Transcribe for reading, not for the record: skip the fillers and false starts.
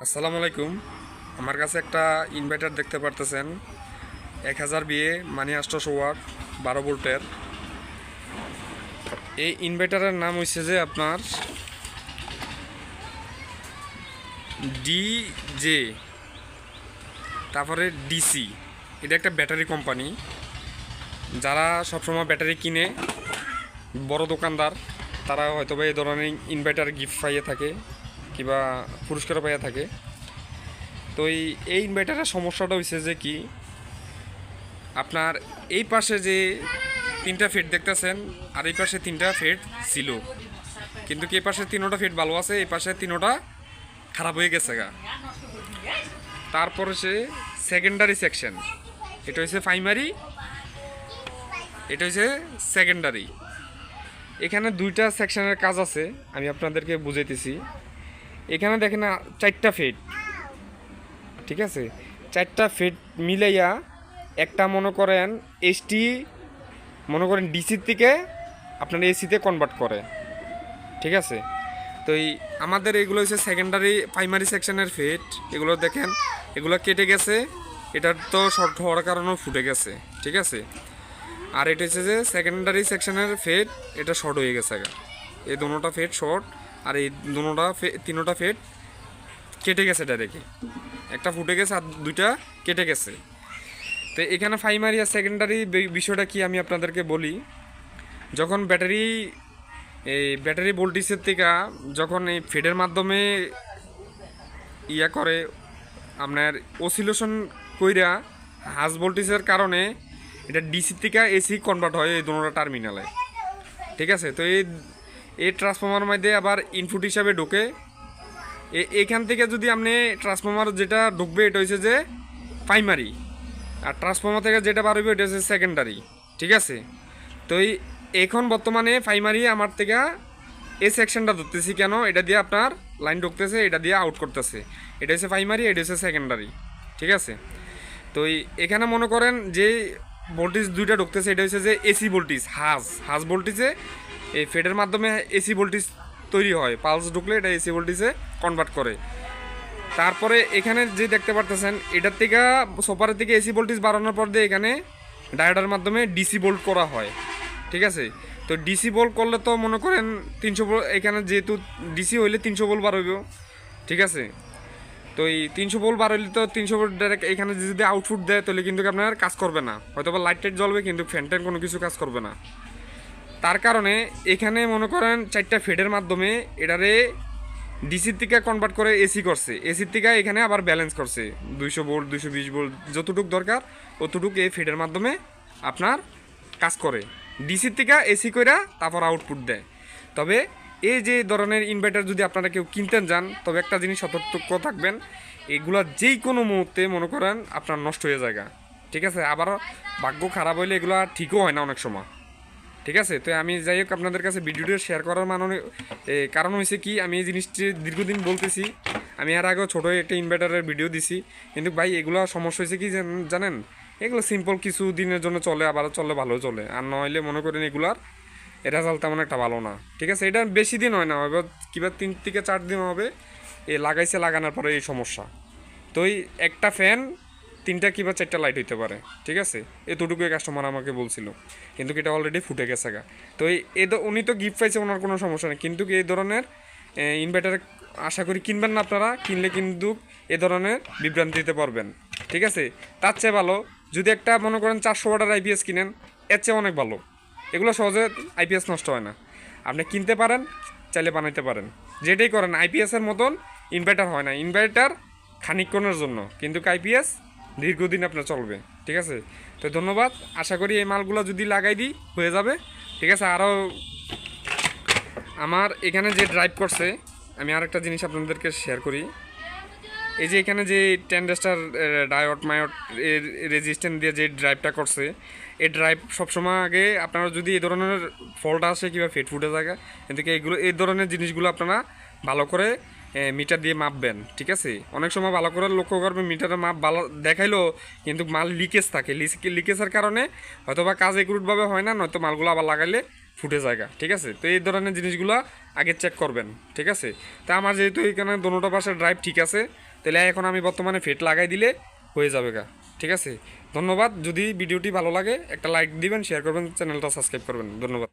আসসালামু আলাইকুম। আমার কাছে একটা ইনভার্টার দেখতে পারতেছেন 1000 বিএ মানে 800 ওয়াট 12 ভোল্টের। এই ইনভার্টারের নাম হচ্ছে যে আপনার ডিজে, তারপরে ডিসি। এটা একটা ব্যাটারি কোম্পানি। যারা সবসময় ব্যাটারি কিনে বড় দোকানদার, তারা হয়তো বা এই ধরনের ইনভার্টার গিফট পাইয়ে থাকে কিংবা পুরস্কারও পাইয়ে থাকে। তো এই ইনভার্টারের সমস্যাটা হচ্ছে যে কি, আপনার এই পাশে যে 3টা ফিট দেখতেছেন আর এই পাশে 3টা ফিট ছিল, কিন্তু এই পাশে 3টা ফিট ভালো আছে, এই পাশে 3টা খারাপ হয়ে গেছে গা। তারপরে সে সেকেন্ডারি সেকশন, এটা হচ্ছে প্রাইমারি, এটা হচ্ছে সেকেন্ডারি। এখানে 2টা সেকশনের কাজ আছে, আমি আপনাদেরকে বুঝাইতেছি। এখানে দেখেন 4টা ফিট, ঠিক আছে, 4টা ফিট মিলাইয়া একটা মনে করেন এসটি, মনে করেন ডিসির থেকে আপনার এসিতে কনভার্ট করে, ঠিক আছে। তো এই আমাদের এগুলো হচ্ছে সেকেন্ডারি প্রাইমারি সেকশনের ফিট। এগুলো দেখেন, এগুলো কেটে গেছে, এটার তো শর্ট হওয়ার কারণেও ফুটে গেছে, ঠিক আছে। আর এটা হচ্ছে যে সেকেন্ডারি সেকশনের ফিট, এটা শর্ট হয়ে গেছে গা। এই দুটোটা ফিট শর্ট, আর এই তিনোটা ফিট কেটে গেছে ডাইরেক্টলি। একটা ফুটে গেছে আর 2টা কেটে গেছে। তো এখানে প্রাইমারি আর সেকেন্ডারি বিষয়টা কি আমি আপনাদেরকে বলি। যখন ব্যাটারি ভোল্টেজের থেকে যখন এই ফিডের মাধ্যমে করে আপনার অসিলেশন কইরা হাস ভোল্টেজের কারণে এটা ডিসি থেকে এসি কনভার্ট হয় এই দুটো টার্মিনালে, ঠিক আছে। তো এই ট্রান্সফর্মার মধ্যে আবার ইনপুট হিসাবে ঢোকে। এখান থেকে যদি আপনি ট্রান্সফর্মার যেটা ঢুকবে এটা হচ্ছে যে প্রাইমারি, আর ট্রান্সফর্মার থেকে যেটা বার হবে এটা হচ্ছে সেকেন্ডারি, ঠিক আছে। তো এখন বর্তমানে প্রাইমারি আমার থেকে এই সেকশনটা ধরতেছি কেন, এটা দিয়ে আপনার লাইন ঢুকতেছে, এটা দিয়ে আউট করতেছে। এটা হচ্ছে প্রাইমারি, এটা হচ্ছে সেকেন্ডারি, ঠিক আছে। তো এখানে মনে করেন যে ভোল্টেজ 2টা ঢুকতেছে, এটা হচ্ছে যে এসি ভোল্টেজ, হাজ ভোল্টেজে এই ফেডের মাধ্যমে এসি ভোল্টেজ তৈরি হয়। পালস ঢুকলে এটা এসি ভোল্টেজে কনভার্ট করে। তারপরে এখানে যে দেখতে পারতেছেন, এটার থেকে সোপারের থেকে এসি ভোল্টেজ বাড়ানোর পর দিয়ে এখানে ডায়োডের মাধ্যমে ডিসি বোল্ট করা হয়, ঠিক আছে। তো ডিসি বোল্ট করলে তো মনে করেন 300 ভোল্ট, এখানে যেহেতু ডিসি হইলে 300 ভোল্ট বার হইব, ঠিক আছে। তো এই 300 ভোল্ট বার হইলে তো 300 ভোল্ট ডাইরেক্ট এখানে যদি আউটপুট দেয় তাহলে কিন্তু আপনার কাজ করবে না, হয়তো বা লাইট টাইট জ্বলবে কিন্তু ফ্যান ট্যান কোনো কিছু কাজ করবে না। তার কারণে এখানে মনে করেন 4টা ফিডের মাধ্যমে এটারে ডিসির থেকে কনভার্ট করে এসি করছে, এসির থেকে এখানে আবার ব্যালেন্স করছে 200 ভোল্ট 220 ভোল্ট যতটুক দরকার অতটুক এই ফিডের মাধ্যমে আপনার কাজ করে। ডিসির থেকে এসি কইরা তারপর আউটপুট দেয়। তবে এই যে ধরনের ইনভার্টার যদি আপনারা কেউ কিনতেন যান, তবে একটা জিনিস সতর্ক থাকবেন, এগুলা যেই কোনো মুহূর্তে মনে করেন আপনার নষ্ট হয়ে যায়, ঠিক আছে। আবার ভাগ্য খারাপ হইলে এগুলা ঠিকও হয় না অনেক সময়, ঠিক আছে। তো আমি যাই হোক আপনাদের কাছে ভিডিওটা শেয়ার করার কারণ হয়েছে কি, আমি এই জিনিসটি দীর্ঘদিন বলতেছি। আমি এর আগেও ছোটো একটা ইনভার্টারের ভিডিও দিছি, কিন্তু ভাই এগুলো সমস্যা হয়েছে কি জানেন, এগুলো সিম্পল কিছু দিনের জন্য চলে, আবার চললে ভালো চলে, আর নইলে মনে করেন এগুলার রেজাল্ট তেমন একটা ভালো না, ঠিক আছে। এটা বেশি দিন হয় না, এবার কিবা 3 থেকে 4 দিন হবে লাগানোর পরে এই সমস্যা। তো একটা ফ্যান 3টা কিংবা 4টা লাইট হইতে পারে, ঠিক আছে। এতটুকুই কাস্টমার আমাকে বলছিল, কিন্তু এটা অলরেডি ফুটে গেছে গা। তো উনি তো গিফট পাইছে, ওনার কোনো সমস্যা নেই, কিন্তু এই ধরনের ইনভার্টার আশা করি কিনবেন না আপনারা। কিনলে কিন্তু এ ধরনের বিভ্রান্তি দিতে পারবেন, ঠিক আছে। তার চেয়ে ভালো যদি একটা মনে করেন 400 ওয়াটের আইপিএস কিনেন, এর চেয়ে অনেক ভালো। এগুলো সহজে আইপিএস নষ্ট হয় না, আপনি কিনতে পারেন, চাইলে বানাইতে পারেন, যেটাই করেন। আইপিএসের মতন ইনভার্টার হয় না, ইনভার্টার খানিকক্ষণের জন্য, কিন্তু আইপিএস দীর্ঘদিন আপনার চলবে, ঠিক আছে। তো ধন্যবাদ, আশা করি এই মালগুলো যদি লাগাই দিই হয়ে যাবে, ঠিক আছে। আরও আমার এখানে যে ড্রাইভ করছে, আমি আর একটা জিনিস আপনাদেরকে শেয়ার করি। এই যে এখানে যে টেন্ডেস্টার ডায়োড মায়োড রেজিস্ট্যান্স দিয়ে যে ড্রাইভটা করছে, এই ড্রাইভ সবসময় আগে আপনারা যদি এই ধরনের ফল্ট আসে কিংবা ফেট ফুটে থাকে, কিন্তু এই ধরনের জিনিসগুলো আপনারা ভালো করে মিটার দিয়ে মাপবেন, ঠিক আছে। অনেক সময় ভালো করে লক্ষ্য করবেন, মিটারের মাপ ভালো দেখাইলেও কিন্তু মাল লিকেজ থাকে, লিকেজের কারণে হয়তো বা কাজ একুরেটভাবে হয় না, নয়তো মালগুলো আবার লাগাইলে ফুটে জায়গা, ঠিক আছে। তো এই ধরনের জিনিসগুলো আগে চেক করবেন, ঠিক আছে। তা আমার যেহেতু এখানে দোনোটা পাশে ড্রাইভ ঠিক আছে, তাহলে এখন আমি বর্তমানে ফেট লাগাই দিলে হয়ে যাবে গা, ঠিক আছে। ধন্যবাদ। যদি ভিডিওটি ভালো লাগে একটা লাইক দিবেন, শেয়ার করবেন, চ্যানেলটা সাবস্ক্রাইব করবেন। ধন্যবাদ।